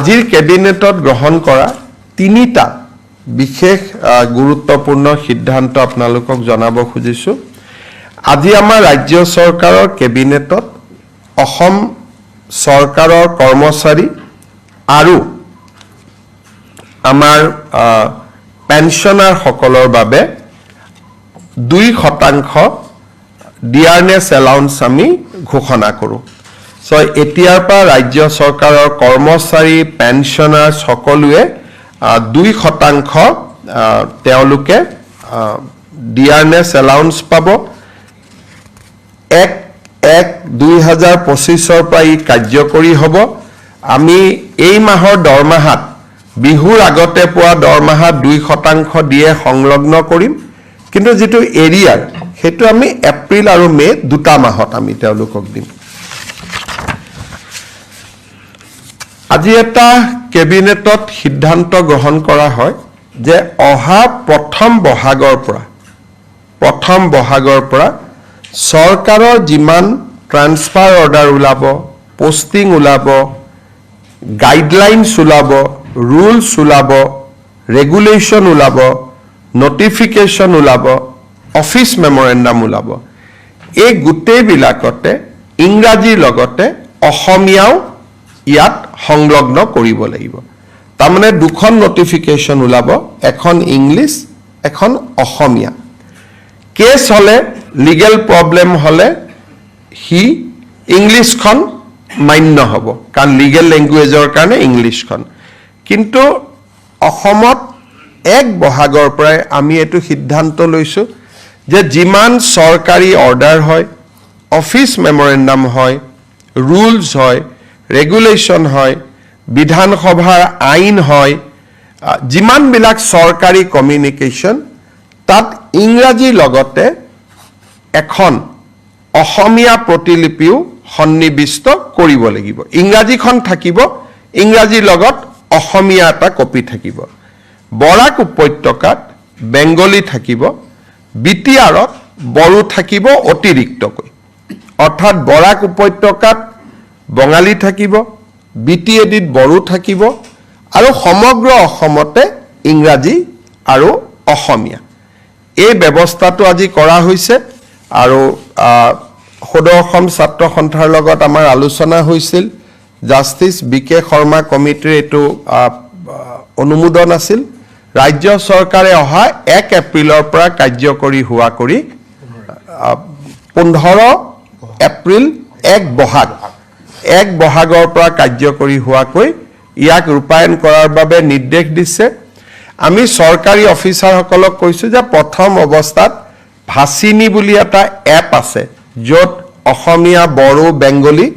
আজিৰ কেবিনেটত গ্ৰহণ কৰা তিনিটা বিশেষ গুৰুত্বপূৰ্ণ সিদ্ধান্ত আপোনালোকক জনাব খুজিছো আজি আমাৰ ৰাজ্য চৰকাৰৰ কেবিনেটত অসম চৰকাৰৰ কৰ্মচাৰী আৰু আমাৰ পেনশনাৰ সকলৰ বাবে 2% ডিয়াৰনেছ এলাউন্স আমি ঘোষণা কৰোঁ সো এতিয়াৰ পৰা ৰাজ্য চৰকাৰৰ কৰ্মচাৰী পেনশনাৰ সকলোৱে 2% তেওঁলোকে ডিয়াৰনেছ এলাউন্স পাব 1/1/2025 পৰা ই কাৰ্যকৰী হ'ব আমি এই মাহৰ দৰমহাত বিহুৰ আগতে পোৱা দৰমহাত 2% দিয়ে সংলগ্ন কৰিম কিন্তু যেটো এৰিয়াৰ হেতু আমি এপ্ৰিল আৰু মে দুটা মাহত আমি তেওঁলোকক দিম আজি এটা কেবিনেটত সিদ্ধান্ত গ্ৰহণ কৰা হয় যে অহা প্ৰথম বহাগৰ পৰা চৰকাৰৰ যিমান ট্ৰান্সফাৰ অৰ্ডাৰ ওলাব পোষ্টিং ওলাব গাইডলাইনছ ওলাব ৰুলছ ওলাব ৰেগুলেশ্যন ওলাব নটিফিকেশ্যন ওলাব অফিচ মেমৰেণ্ডাম ওলাব এই গোটেইবিলাকতে ইংৰাজীৰ লগতে অসমীয়াও ইয়াত সংলগ্ন কৰিব লাগিব তাৰমানে দুখন নটিফিকেশ্যন ওলাব এখন ইংলিছ এখন অসমীয়া কেছ হলে লিগেল প্ৰবলেম হলে হি ইংলিছখন মান্য হ'ব কাৰণ লিগেল ল্যাঙ্গুৱেজৰ কাৰণে ইংলিছখন কিন্তু অসমত 1 বহাগৰ পৰা আমি এটো সিদ্ধান্ত লৈছো যে যিমান সৰকাৰি অৰ্ডাৰ হয় অফিচ মেমৰেণ্ডাম হয় ৰুলছ হয় ৰেগুলেশ্যন হয় বিধানসভাৰ আইন হয় যিমান বিলাক সৰকাৰি কমিউনিকেশ্যন তাত ইংৰাজী লগতে এখন অসমীয়া প্ৰতিলিপিও সন্নিবিষ্ট কৰিব লাগিব ইংৰাজীখন থাকিব ইংৰাজী লগত অসমীয়া এটা কপি থাকিব বৰাক উপত্যকাত বেংগলী থাকিব বিটিআৰত বড়ো থাকিব অতিৰিক্তকৈ অৰ্থাৎ বৰাক উপত্যকাত বঙালী থাকিব বিটিএডিত বড়ো থাকিব আৰু সমগ্ৰ অসমতে ইংৰাজী আৰু অসমীয়া এই ব্যৱস্থাটো আজি কৰা হৈছে আৰু সদৌ অসম ছাত্ৰ সন্থাৰ লগত আমাৰ আলোচনা হৈছিল জাষ্টিস বিকে শৰ্মা কমিটিৰ এটো অনুমোদন আছিল ৰাজ্য চৰকাৰে অহা 1 এপ্ৰিলৰ পৰা কাৰ্যকৰী হোৱা কৰি 15 এপ্ৰিল 1 বহাগৰ পৰা কাৰ্যকৰী হোৱাকৈ ইয়াক ৰূপায়ণ কৰাৰ বাবে নিৰ্দেশ দিছে আমি সৰকাৰি অফিচাৰ সকলক কৈছো যে প্ৰথম অৱস্থাত ভাচিনী বুলি এটা এপ আছে যত অসমীয়া বড়ো বেংগলী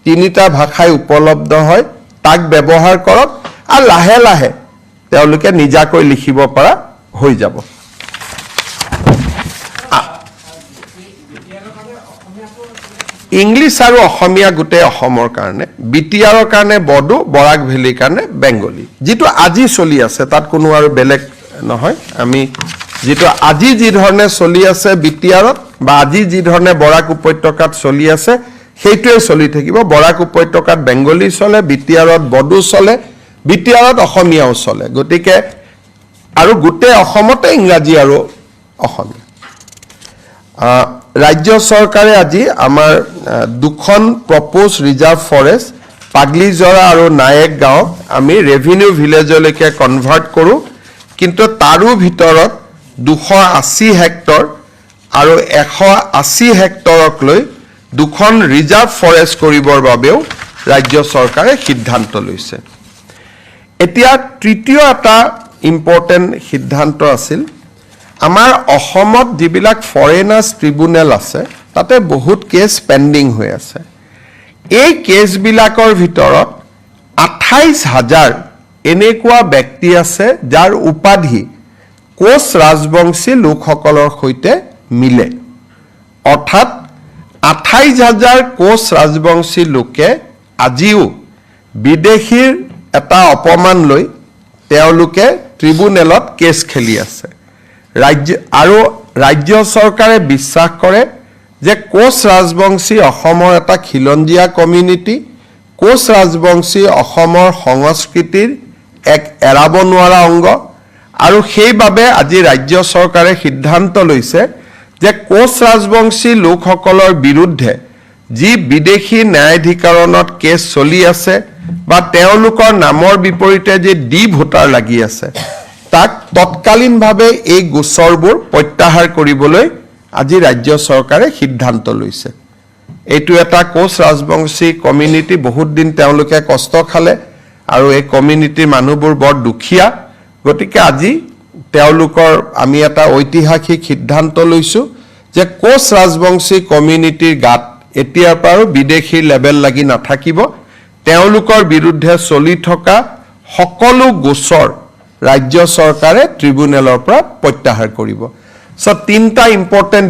তিনিটা ভাষাই উপলব্ধ হয় তাক ব্যৱহাৰ কৰক আৰু লাহে লাহে তেওঁলোকে নিজাকৈ লিখিব পৰা হৈ যাব ইংলিছ আৰু অসমীয়া গুটে অসমৰ কাৰণে বিটিআৰৰ কাৰণে বড়ো বৰাক ভেলীৰ কাৰণে বেংগলী যেটো আজি চলি আছে তাত কোনো আৰু বেলেগ নহয় আমি যেটো আজি যি ধৰণে চলি আছে বিটিআৰত বা আজি যি ধৰণে বৰাক উপত্যকাত চলি আছে সেইটোৱে চলি থাকিব বৰাক উপত্যকাত বেংগলী চলে বিটিআৰত বড়ো চলে বিটিআৰত অসমীয়াও চলে গতিকে আৰু গুটে অসমতে ইংৰাজী আৰু অসমীয়া ৰাজ্য চৰকাৰে আজি আমাৰ দুখন প্ৰপ'জ ৰিজাৰ্ভ ফৰেষ্ট পাগলিজৰা আৰু নায়েক গাঁও আমি ৰেভিনিউ ভিলেজলৈকে কনভাৰ্ট কৰো কিন্তু তাৰো ভিতৰত 280 হেক্টৰ আৰু 180 হেক্টৰক লৈ দুখন ৰিজাৰ্ভ ফৰেষ্ট কৰিবৰ বাবেও ৰাজ্য চৰকাৰে সিদ্ধান্ত লৈছে এতিয়া তৃতীয় এটা ইম্পৰ্টেন্ট সিদ্ধান্ত আছিল আমাৰ অসমত যিবিলাক ফৰেনাৰ্ছ ট্ৰিব্যুনেল আছে তাতে বহুত কেছ পেন্ডিং হৈ আছে এই কেছবিলাকৰ ভিতৰত 28000 এনেকুৱা ব্যক্তি আছে যাৰ উপাধি কোচ ৰাজবংশী লোকসকলৰ সৈতে মিলে অৰ্থাৎ 28000 কোচ ৰাজবংশী লোকে আজিও বিদেশীৰ এটা অপমান লৈ তেওঁলোকে ট্ৰিব্যুনেলত কেছ খেলি আছে ৰাজ্য চৰকাৰে বিশ্বাস কৰে যে কোচ ৰাজবংশী অসমৰ এটা খিলঞ্জিয়া কমিউনিটি কোচ ৰাজবংশী অসমৰ সংস্কৃতিৰ এক এৰাব নোৱাৰা অংগ আৰু সেইবাবে আজি ৰাজ্য চৰকাৰে সিদ্ধান্ত লৈছে যে কোচ ৰাজবংশী লোকসকলৰ বিৰুদ্ধে যি বিদেশী ন্যায়াধিকৰণত কেছ চলি আছে বা তেওঁলোকৰ নামৰ বিপৰীতে যে ডি ভোটাৰ লাগি আছে তাক তৎকালীনভাৱে এই গোচৰবোৰ প্ৰত্যাহাৰ কৰিবলৈ আজি ৰাজ্য চৰকাৰে সিদ্ধান্ত লৈছে এইটো এটা কোচ ৰাজবংশী কমিউনিটি বহুত দিন তেওঁলোকে কষ্ট খালে আৰু এই কমিউনিটিৰ মানুহবোৰ বৰ দুখীয়া গতিকে আজি তেওঁলোকৰ আমি এটা ঐতিহাসিক সিদ্ধান্ত লৈছো যে কোচ ৰাজবংশী কমিউনিটিৰ গাত এতিয়াৰ পৰা বিদেশী লেবেল লাগি নাথাকিব তেওঁলোকৰ বিৰুদ্ধে চলি থকা সকলো গোচৰ ৰাজ্য চৰকাৰে ট্ৰিব্যুনেলৰ পৰা প্ৰত্যাহাৰ কৰিব সো তিনটা ইম্পৰ্টেন্ট